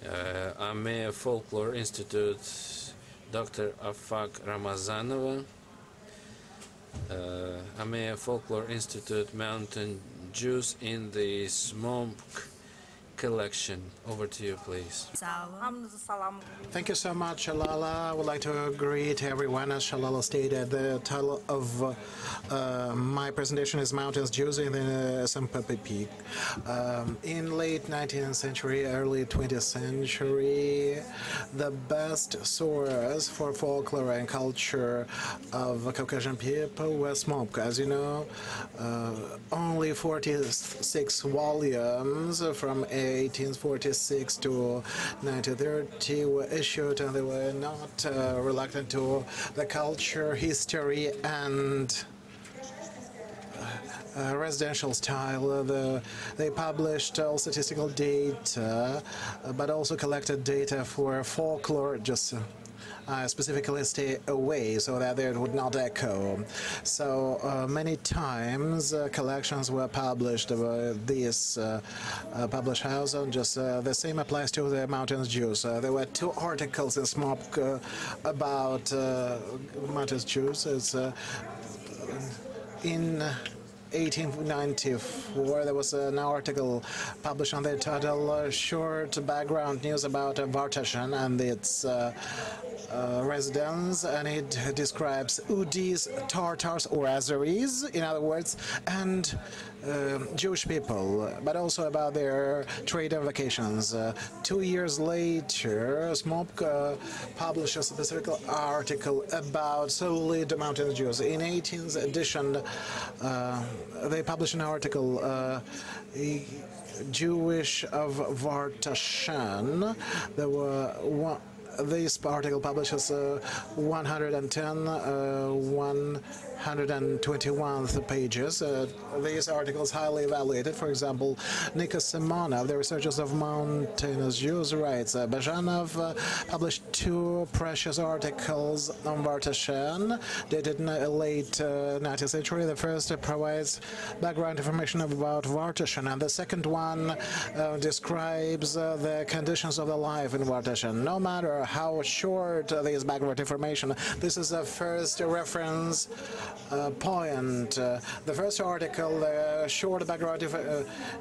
AMEA Folklor Institute, Dr. Afag Ramazanova, AMEA Folklor Institute, Mountain Jews in the SMOMPK collection. Over to you, please. Thank you so much, Shalala. I would like to greet everyone. As Shalala stated, the title of my presentation is Mountains Jews in the SMOMPK. In late 19th century, early 20th century, the best source for folklore and culture of Caucasian people was SMOMPK. As you know, only 46 volumes from 1846 to 1930 were issued, and they were not reluctant to the culture, history, and residential style. They published all statistical data, but also collected data for folklore, just specifically stay away so that it would not echo. So many times collections were published by this published house, and just the same applies to the Mountains Jews. There were 2 articles in SMOMPK about Mountains Jews. It's in 1894, there was an article published on the title Short Background News about Vartashan and its residents, and it describes Udis, Tartars or Azeris, in other words, and Jewish people, but also about their trade and vacations. 2 years later, SMOMPK published a specific article about solely the Mountain Jews. In 18th edition, they published an article, Jewish of Vartashan. There were this article publishes 121 pages. These articles highly evaluated. For example, Nikos Simonov, the researchers of Mountainous Jews, writes, Bajanov published 2 precious articles on Vartashan, dated in the late 19th century. The first provides background information about Vartashan, and the second one describes the conditions of the life in Vartashan. No matter how short this background information, this is the first reference point. The first article, short background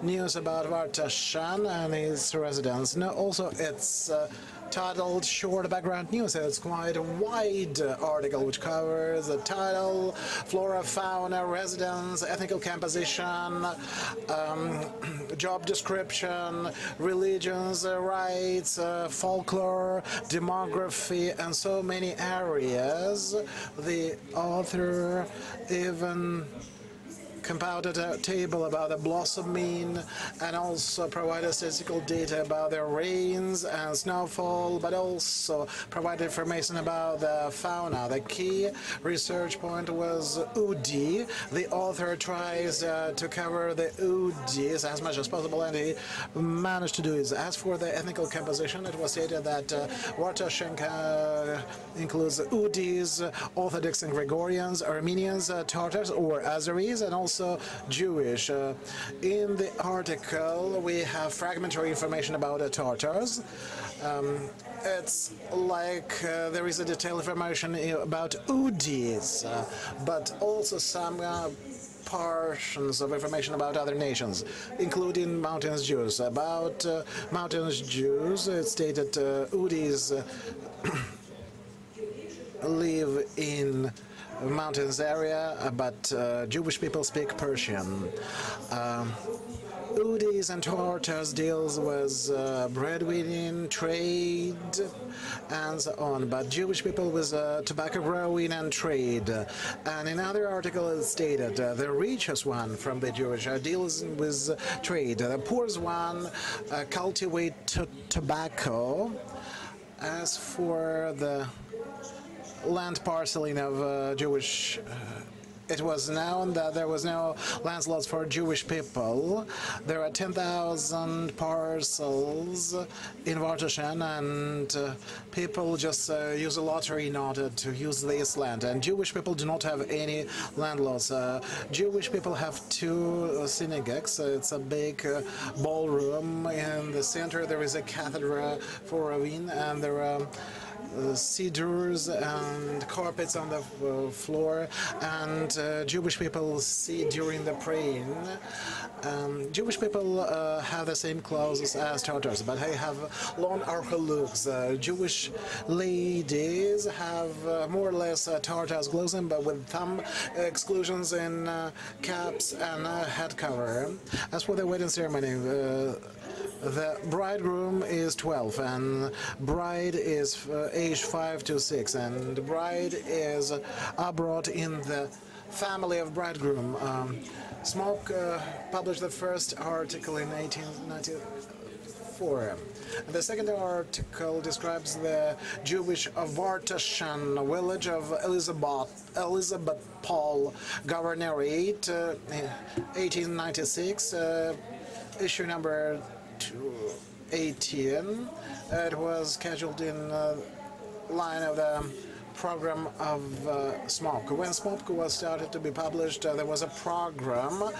news about Vartashan and his residents. No, also it's titled Short Background News. It's quite a wide article which covers the title, flora, fauna, residence, ethnical composition, job description, religions, rights, folklore, demography, and so many areas. The author even compounded a table about the blossoming and also provided statistical data about the rains and snowfall, but also provided information about the fauna. The key research point was Udi. The author tries to cover the Udis as much as possible, and he managed to do it. As for the ethnical composition, it was stated that Vartashan includes Udis, Orthodox and Gregorians, Armenians, Tartars or Azeris, and also Jewish. In the article, we have fragmentary information about the Tartars. It's like there is a detailed information about Udis, but also some portions of information about other nations, including Mountains Jews. About Mountains Jews, it's stated Udis live in mountains area, but Jewish people speak Persian. Udis and Tartars deals with breadwinning, trade, and so on, but Jewish people with tobacco growing and trade. And in another article it stated the richest one from the Jewish deals with trade. The poorest one cultivate tobacco. As for the land parceling of Jewish it was known that there was no land slots for Jewish people. There are 10,000 parcels in Vartashen, and people just use a lottery in order to use this land. And Jewish people do not have any land lots. Jewish people have two synagogues. It's a big ballroom. In the center there is a cathedral for Ravine, and there are cedars and carpets on the floor, and Jewish people sit during the praying. Jewish people have the same clothes as Tatars, but they have long archaluks. Jewish ladies have more or less Tatars clothing, but with some exclusions in caps and head cover. As for the wedding ceremony, the bridegroom is 12 and bride is age 5 to 6, and the bride is abroad in the family of bridegroom. SMOMPK published the first article in 1894. The second article describes the Jewish Vartashen village of Elizabeth Paul Governorate, 1896, issue number 18. It was scheduled in line of the program of SMOMPK. When SMOMPK was started to be published, there was a program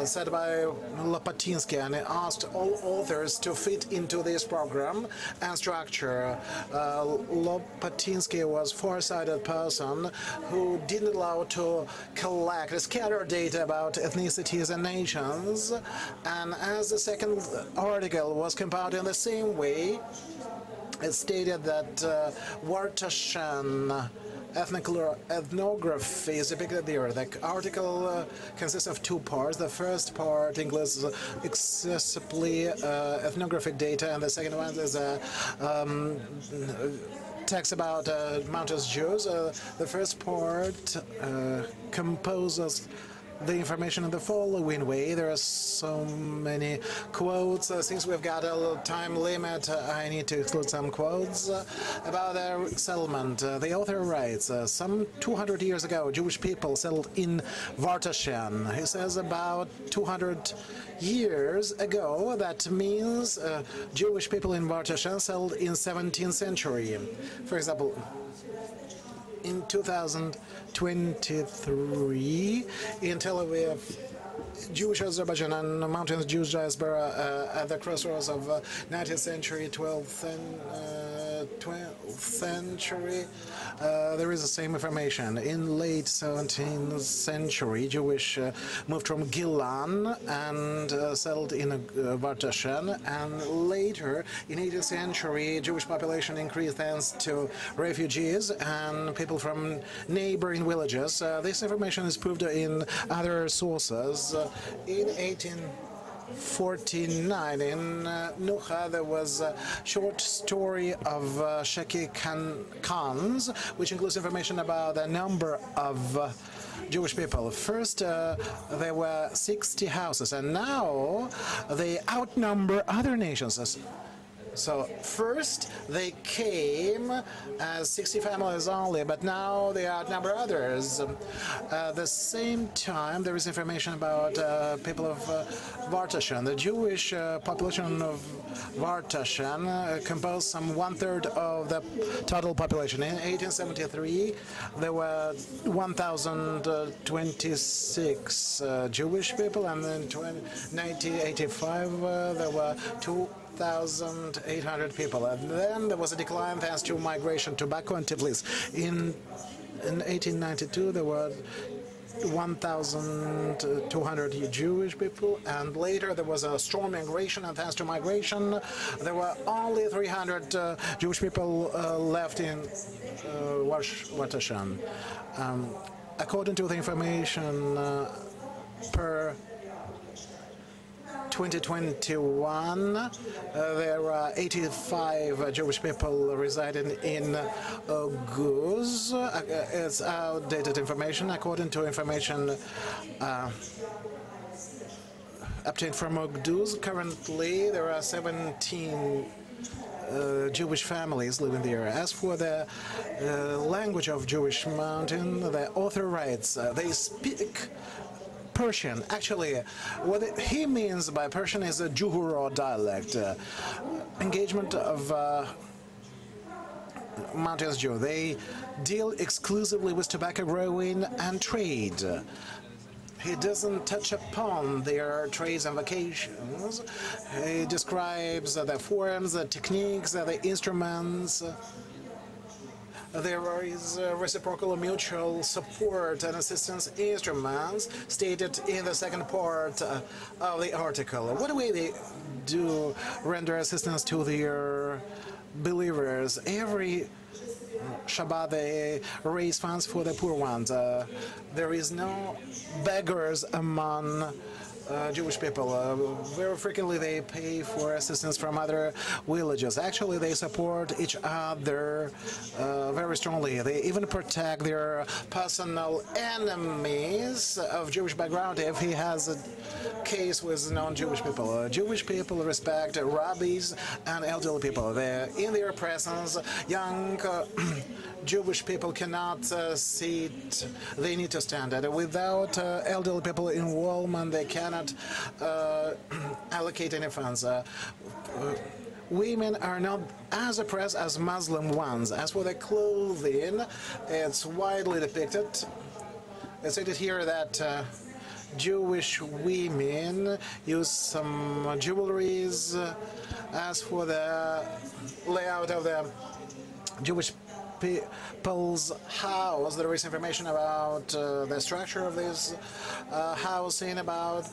set by Lopatynsky, and he asked all authors to fit into this program and structure. Lopatynsky was a far-sighted person who didn't allow to collect, scatter data about ethnicities and nations, and as the second article was compiled in the same way, it stated that Vartashen ethnography is depicted there. The article consists of two parts. The first part includes excessively ethnographic data, and the second one is text about mountainous Jews. The first part composes the information in the following way. There are so many quotes. Since we've got a time limit, I need to include some quotes about their settlement. The author writes, some 200 years ago, Jewish people settled in Vartashen. He says about 200 years ago. That means Jewish people in Vartashen settled in 17th century. For example, in 2023, in Tel Aviv, Jewish Azerbaijan and mountainous Jewish diaspora at the crossroads of 19th century, 12th century, there is the same information. In late 17th century, Jewish moved from Gilan and settled in Vartashen, and later in 18th century, Jewish population increased thanks to refugees and people from neighboring villages. This information is proved in other sources. In 1849, in Nuha, there was a short story of Sheki Khans, which includes information about the number of Jewish people. First, there were 60 houses, and now they outnumber other nations. So first they came as 60 families only, but now they outnumber others. At the same time, there is information about people of Vartashen. The Jewish population of Vartashen composed some 1/3 of the total population. In 1873, there were 1,026 Jewish people, and in 1985 there were 2,800 people, and then there was a decline thanks to migration to Baku and Tiflis. In 1892, there were 1,200 Jewish people, and later there was a strong migration, and thanks to migration, there were only 300 Jewish people left in Vartashen. According to the information per 2021, there are 85 Jewish people residing in Guz. It's outdated information. According to information obtained from Guz, currently there are 17 Jewish families living there. As for the language of Jewish mountain, the author writes, they speak Persian. Actually, what he means by Persian is a Juhuro dialect. Engagement of mountainous Jew. They deal exclusively with tobacco growing and trade. He doesn't touch upon their trades and vacations. He describes the forms, the techniques, the instruments. There is reciprocal mutual support and assistance instruments stated in the second part of the article. What way they do render assistance to their believers? Every Shabbat they raise funds for the poor ones. There is no beggars among Jewish people. Very frequently they pay for assistance from other villages. Actually, they support each other very strongly. They even protect their personal enemies of Jewish background if he has a case with non-Jewish people. Jewish people respect rabbis and elderly people. In their presence, young Jewish people cannot sit, they need to stand. Without elderly people involvement, they cannot allocate any funds. Women are not as oppressed as Muslim ones. As for the clothing, it's widely depicted. It's stated here that Jewish women use some jewelries. As for the layout of the Jewish people's house, there is information about the structure of this housing, about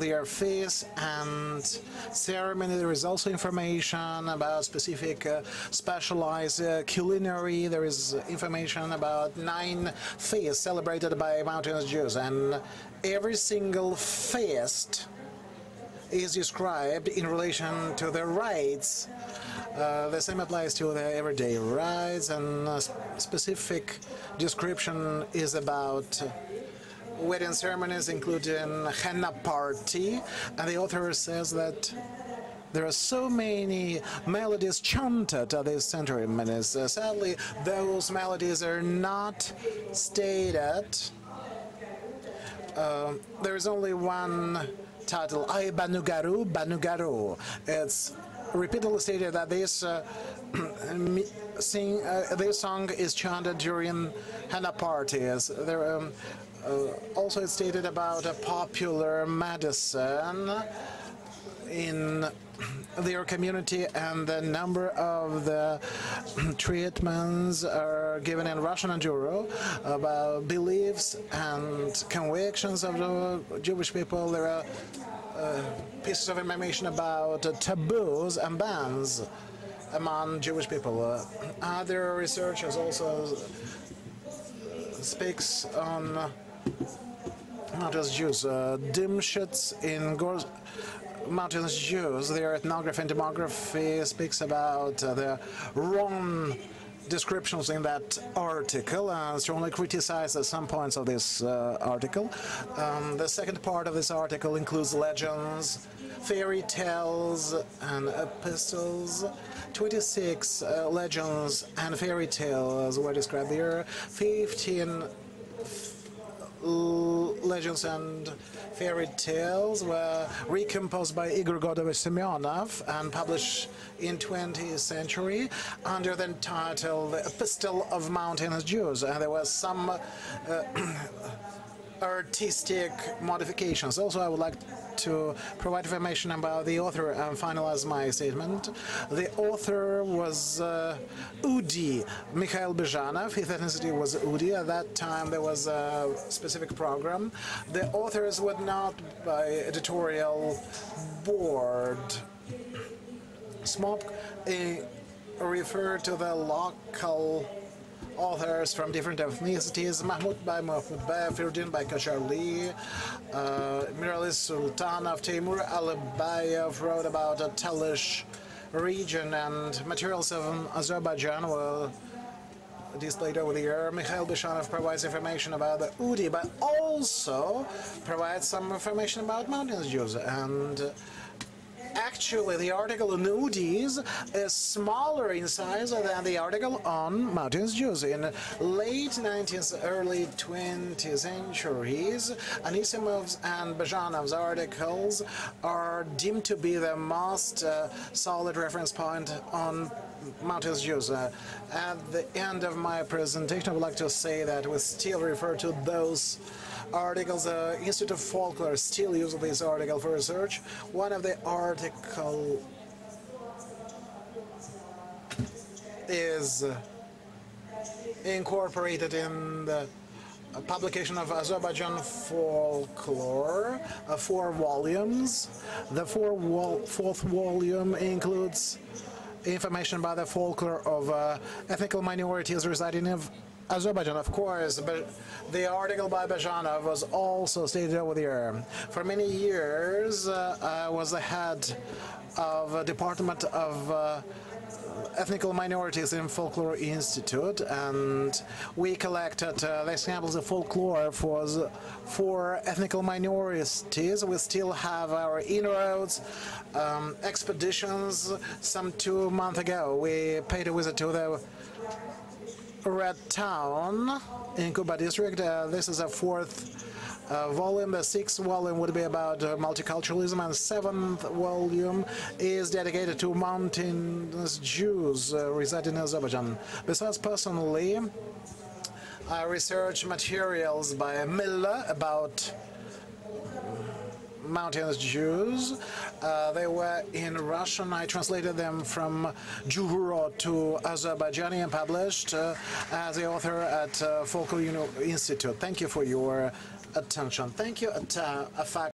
their feasts and ceremony. There is also information about specific specialized culinary. There is information about 9 feasts celebrated by mountainous Jews, and every single feast is described in relation to the rites. The same applies to the everyday rites, and a specific description is about wedding ceremonies, including henna party, and the author says that there are so many melodies chanted at these ceremonies. Sadly, those melodies are not stated. There is only one title, Ay Banugaru, Banugaru. It's repeatedly stated that this this song is chanted during henna parties. There also it's stated about a popular medicine in their community, and the number of the treatments are given in Russian and Euro about beliefs and convictions of the Jewish people. There are pieces of information about taboos and bans among Jewish people. Other researchers also speaks on mountainous Jews. Dimshits in mountainous Jews, their ethnography and demography speaks about the wrong descriptions in that article and strongly criticizes some points of this article. The second part of this article includes legends, fairy tales, and epistles. 26 legends and fairy tales were described there. 15 legends and fairy tales were recomposed by Igor Godovich Semyonov and published in 20th century under the title The Epistle of Mountainous Jews. And there was some artistic modifications. Also, I would like to provide information about the author and finalize my statement. The author was Udi, Mikhail Bezhanov. His ethnicity was Udi. At that time, there was a specific program. The authors were not by editorial board. SMOMPK referred to the local authors from different ethnicities: Mahmoud by Firdin by Kasharli, Miralis Sultanov, Timur Alibayev wrote about a Talish region, and materials of Azerbaijan were displayed over there. Mikhail Bezhanov provides information about the Udi, but also provides some information about mountainous Jews. And Actually, the article on Udis is smaller in size than the article on Mountainous Jews. In late 19th, early 20th centuries, Anisimov's and Bajanov's articles are deemed to be the most solid reference point on Mountainous Jews. At the end of my presentation, I would like to say that we still refer to those articles. The Institute of Folklor still uses this article for research. One of the article is incorporated in the publication of Azerbaijan Folklor, 4 volumes. The fourth volume includes information about the folklore of ethnic minorities residing in Azerbaijan. Of course, but the article by Bajanov was also stated over there. For many years, I was the head of a department of ethnic minorities in Folklor Institute, and we collected the samples of folklore for ethnic minorities. We still have our inroads expeditions. Some 2 months ago, we paid a visit to the Red Town in Kuba district. This is a 4th volume. The 6th volume would be about multiculturalism, and 7th volume is dedicated to mountainous Jews residing in Azerbaijan. Besides, personally, I research materials by Miller about mountainous Jews. They were in Russian. I translated them from Juhuro to Azerbaijani and published as the author at Folklor Institute. Thank you for your attention. Thank you, Afag